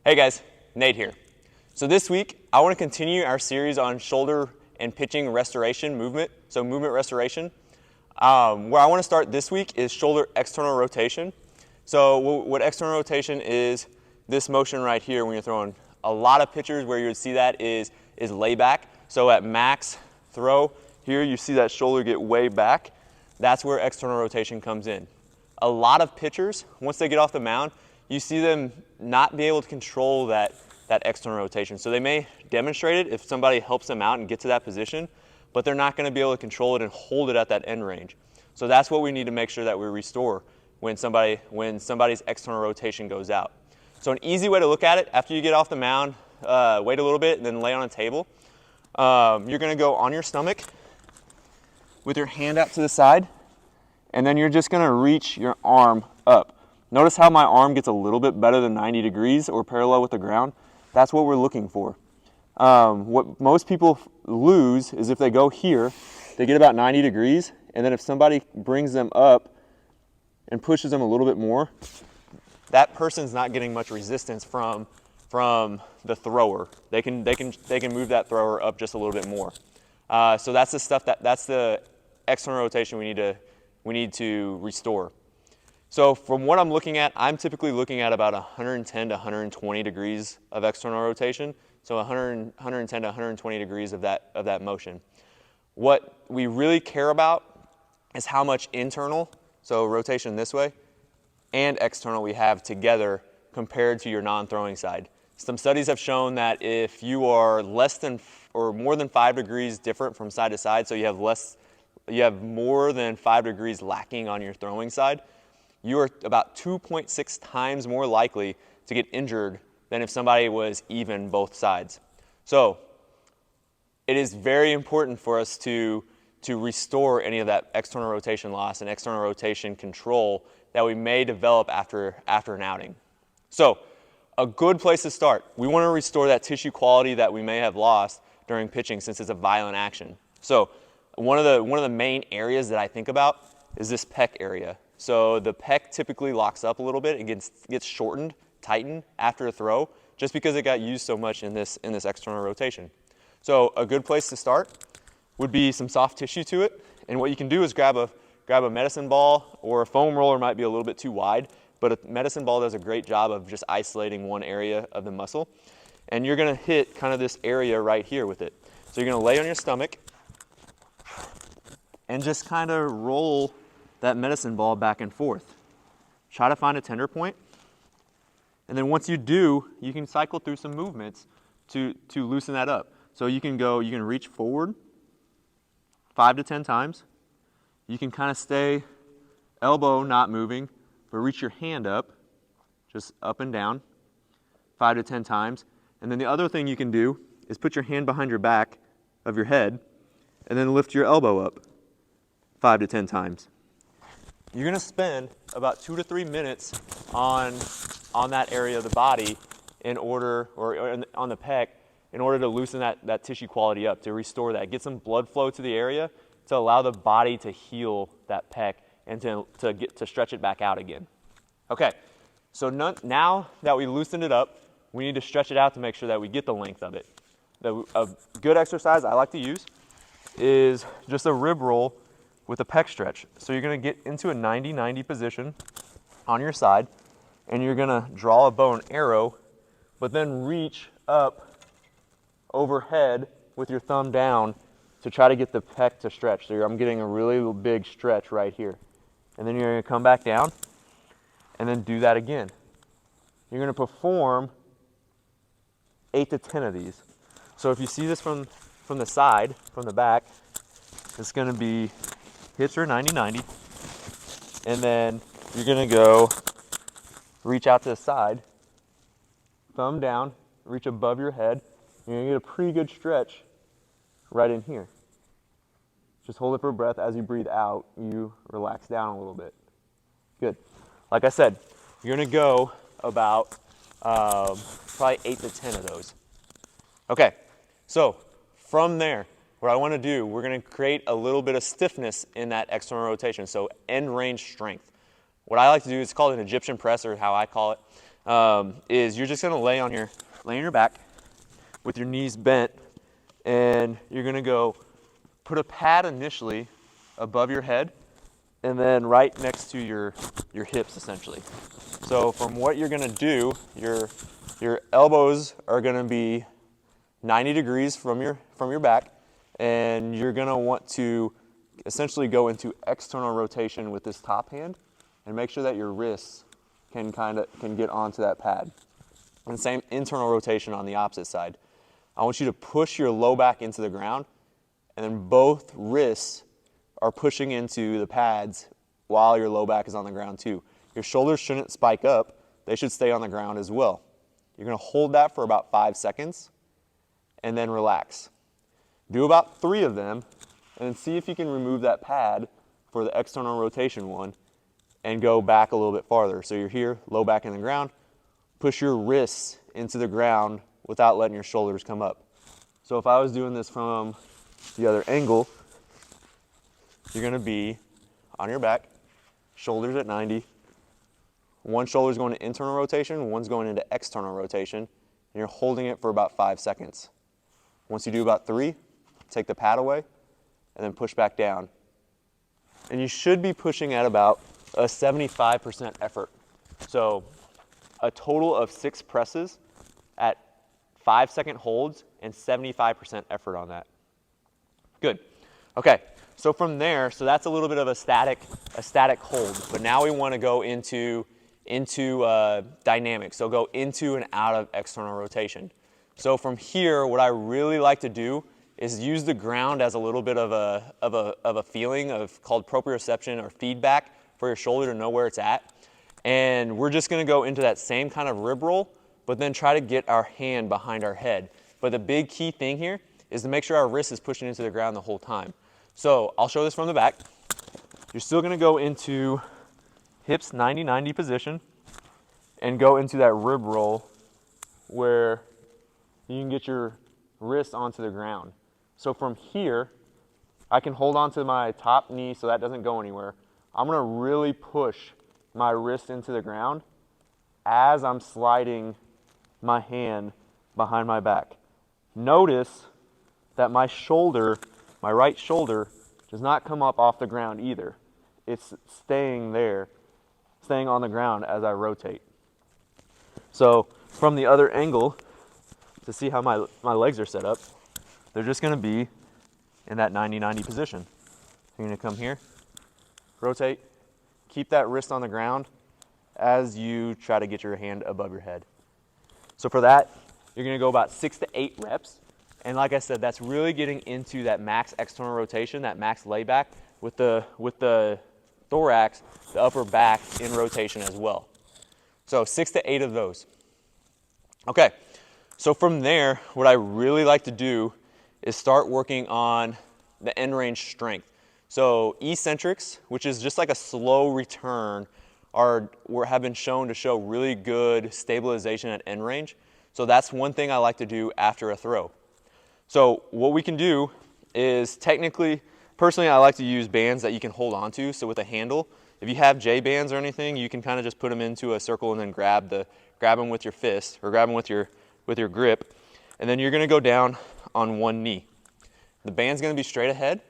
Hey guys, Nate here. So this week, I want to continue our series on shoulder and pitching restoration movement, so movement restoration. Where I want to start this week is shoulder external rotation. So what external rotation is this motion right here when you're throwing. A lot of pitchers where you would see that is layback. So at max throw, here you see that shoulder get way back. That's where external rotation comes in. A lot of pitchers, once they get off the mound, you see them not be able to control that external rotation. So they may demonstrate it if somebody helps them out and get to that position, but they're not going to be able to control it and hold it at that end range. So that's what we need to make sure that we restore when somebody's external rotation goes out. So an easy way to look at it, after you get off the mound, wait a little bit and then lay on a table. You're going to go on your stomach with your hand out to the side, and then you're just going to reach your arm up. Notice how my arm gets a little bit better than 90 degrees or parallel with the ground. That's what we're looking for. What most people lose is if they go here, they get about 90 degrees, and then if somebody brings them up and pushes them a little bit more, that person's not getting much resistance from the thrower. They can move that thrower up just a little bit more. So that's the stuff that's the external rotation we need to restore. So from what I'm looking at, I'm typically looking at about 110 to 120 degrees of external rotation. So 110 to 120 degrees of that motion. What we really care about is how much internal, so rotation this way, and external we have together compared to your non-throwing side. Some studies have shown that if you are less than or more than 5 degrees different from side to side, so you have more than 5 degrees lacking on your throwing side, you are about 2.6 times more likely to get injured than if somebody was even both sides. So it is very important for us to restore any of that external rotation loss and external rotation control that we may develop after an outing. So a good place to start, we want to restore that tissue quality that we may have lost during pitching since it's a violent action. So one of the main areas that I think about is this pec area. So the pec typically locks up a little bit. It gets shortened, tightened after a throw, just because it got used so much in this external rotation. So a good place to start would be some soft tissue to it. And what you can do is grab a medicine ball, or a foam roller might be a little bit too wide, but a medicine ball does a great job of just isolating one area of the muscle. And you're going to hit kind of this area right here with it. So you're going to lay on your stomach and just kind of roll that medicine ball back and forth. Try to find a tender point. And then once you do, you can cycle through some movements to loosen that up. So you can reach forward 5 to 10 times. You can kind of stay elbow not moving, but reach your hand up, just up and down 5 to 10 times. And then the other thing you can do is put your hand behind your back of your head and then lift your elbow up 5 to 10 times. You're going to spend about 2 to 3 minutes on that area of the body on the pec in order to loosen that tissue quality up, to restore that, get some blood flow to the area to allow the body to heal that pec and to stretch it back out again. Okay, so now that we loosened it up, we need to stretch it out to make sure that we get the length of it. A good exercise I like to use is just a rib roll with a pec stretch. So you're going to get into a 90-90 position on your side, and you're going to draw a bow and arrow, but then reach up overhead with your thumb down to try to get the pec to stretch. So I'm getting a really big stretch right here. And then you're going to come back down and then do that again. You're going to perform 8 to 10 of these. So if you see this from the side, from the back, it's going to be hips are 90-90, and then you're going to go reach out to the side, thumb down, reach above your head. You're going to get a pretty good stretch right in here. Just hold it for breath. As you breathe out, you relax down a little bit. Good. Like I said, you're going to go about probably 8 to 10 of those. Okay, so from there, what I want to do, we're going to create a little bit of stiffness in that external rotation, so end range strength. What I like to do is called an Egyptian press, or how I call it. is you're just gonna lay on your back with your knees bent, and you're gonna go put a pad initially above your head, and then right next to your hips essentially. So from what you're gonna do, your elbows are gonna be 90 degrees from your back, and you're gonna want to essentially go into external rotation with this top hand, and make sure that your wrists can get onto that pad. And same internal rotation on the opposite side. I want you to push your low back into the ground, and then both wrists are pushing into the pads while your low back is on the ground too. Your shoulders shouldn't spike up, they should stay on the ground as well. You're gonna hold that for about 5 seconds, and then relax. Do about 3 of them, and then see if you can remove that pad for the external rotation one, and go back a little bit farther. So you're here, low back in the ground, push your wrists into the ground without letting your shoulders come up. So if I was doing this from the other angle, you're gonna be on your back, shoulders at 90. One shoulder's going to internal rotation, one's going into external rotation, and you're holding it for about 5 seconds. Once you do about 3, take the pad away, and then push back down. And you should be pushing at about a 75% effort. So a total of 6 presses at 5-second holds and 75% effort on that. Good. Okay, so from there, so that's a little bit of a static hold, but now we want to go into dynamic. So go into and out of external rotation. So from here, what I really like to do is use the ground as a little bit of a feeling called proprioception or feedback for your shoulder to know where it's at. And we're just gonna go into that same kind of rib roll, but then try to get our hand behind our head. But the big key thing here is to make sure our wrist is pushing into the ground the whole time. So I'll show this from the back. You're still gonna go into hips 90-90 position and go into that rib roll where you can get your wrist onto the ground. So from here, I can hold onto my top knee so that doesn't go anywhere. I'm gonna really push my wrist into the ground as I'm sliding my hand behind my back. Notice that my shoulder, my right shoulder, does not come up off the ground either. It's staying there, staying on the ground as I rotate. So from the other angle, to see how my legs are set up, they're just gonna be in that 90-90 position. You're gonna come here, rotate, keep that wrist on the ground as you try to get your hand above your head. So for that, you're gonna go about 6 to 8 reps. And like I said, that's really getting into that max external rotation, that max layback with the thorax, the upper back in rotation as well. So 6 to 8 of those. Okay, so from there, what I really like to do is start working on the end range strength. So eccentrics, which is just like a slow return, have been shown to show really good stabilization at end range. So that's one thing I like to do after a throw. So what we can do is personally I like to use bands that you can hold on to. So with a handle, if you have J bands or anything, you can kind of just put them into a circle and then grab them with your fist or grab them with your grip. And then you're gonna go down on one knee. The band's gonna be straight ahead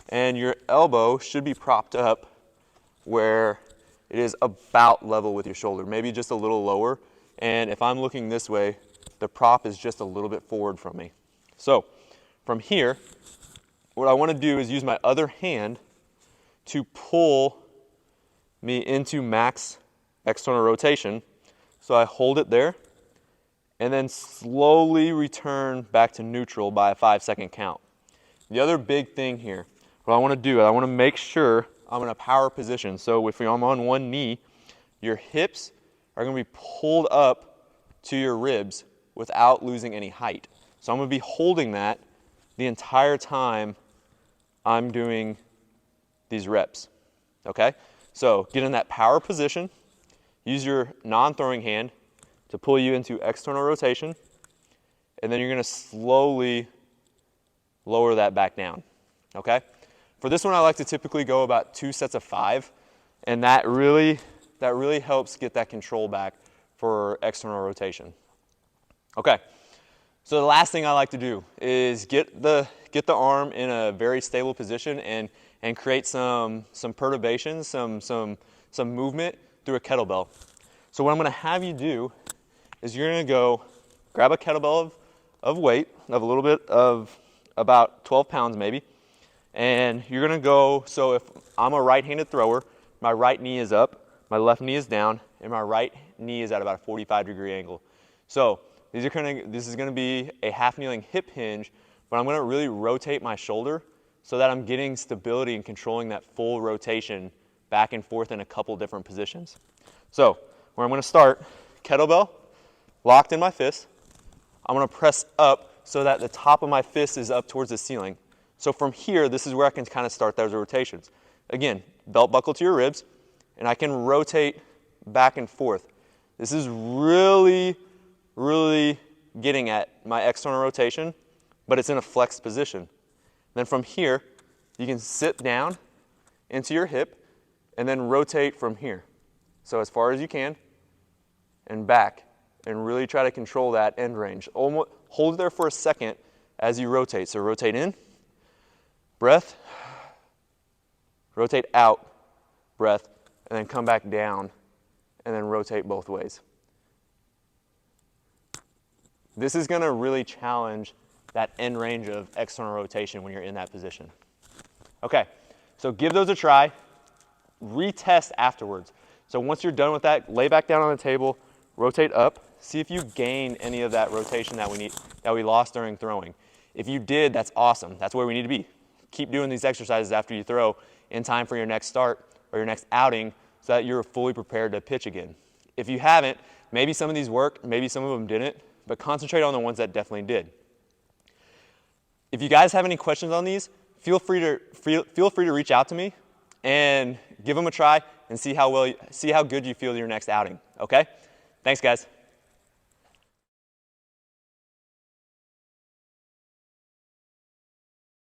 and your elbow should be propped up where it is about level with your shoulder, maybe just a little lower. And if I'm looking this way, the prop is just a little bit forward from me. So from here, what I want to do is use my other hand to pull me into max external rotation. So I hold it there and then slowly return back to neutral by a 5-second count. The other big thing here, what I want to do, I want to make sure I'm in a power position. So if I'm on one knee, your hips are going to be pulled up to your ribs without losing any height. So I'm going to be holding that the entire time I'm doing these reps, okay? So get in that power position, use your non-throwing hand to pull you into external rotation, and then you're going to slowly lower that back down, okay? For this one, I like to typically go about 2 sets of 5, and that really helps get that control back for external rotation. Okay, so the last thing I like to do is get the arm in a very stable position and create some perturbations, some movement through a kettlebell. So what I'm gonna have you do is you're gonna go grab a kettlebell of weight, of a little bit of about 12 pounds maybe, and you're gonna go, so if I'm a right-handed thrower, my right knee is up, my left knee is down, and my right knee is at about a 45-degree angle. So this is gonna be a half kneeling hip hinge, but I'm gonna really rotate my shoulder so that I'm getting stability and controlling that full rotation back and forth in a couple different positions. So where I'm gonna start, kettlebell locked in my fist. I'm gonna press up so that the top of my fist is up towards the ceiling. So from here, this is where I can kind of start those rotations. Again, belt buckle to your ribs, and I can rotate back and forth. This is really, really getting at my external rotation, but it's in a flexed position. Then from here, you can sit down into your hip and then rotate from here. So as far as you can, and back, and really try to control that end range. Almost, hold there for a second as you rotate. So rotate in, breath, rotate out, breath, and then come back down, and then rotate both ways. This is gonna really challenge that end range of external rotation when you're in that position. Okay, so give those a try, retest afterwards. So once you're done with that, lay back down on the table, rotate up, see if you gain any of that rotation that we lost during throwing. If you did, that's awesome. That's where we need to be. Keep doing these exercises after you throw in time for your next start or your next outing so that you're fully prepared to pitch again. If you haven't, maybe some of these work, maybe some of them didn't, but concentrate on the ones that definitely did. If you guys have any questions on these, feel free to reach out to me and give them a try and see how good you feel your next outing, okay? Thanks, guys.